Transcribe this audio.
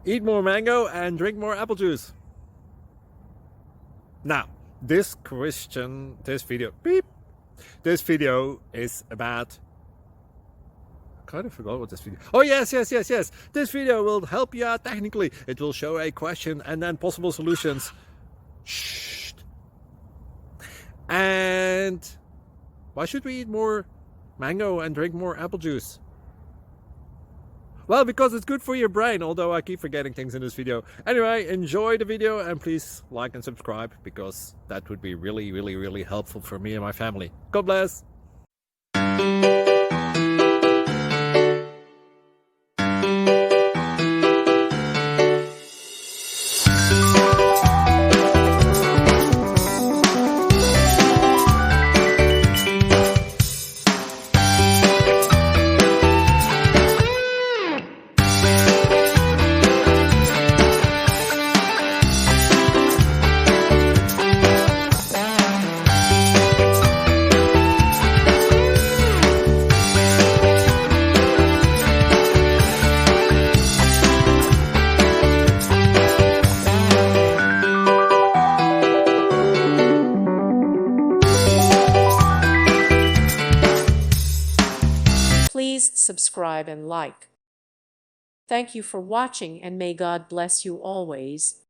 Eat more mango and drink more apple juice. Now, this video is about, I kind of forgot what this video. Oh yes. This video will help you out technically. It will show a question and then possible solutions. Shh. And why should we eat more mango and drink more apple juice? Well, because it's good for your brain, although I keep forgetting things in this video. Anyway, enjoy the video and please like and subscribe, because that would be really helpful for me and my family. God bless! Please subscribe and like. Thank you for watching, and may God bless you always.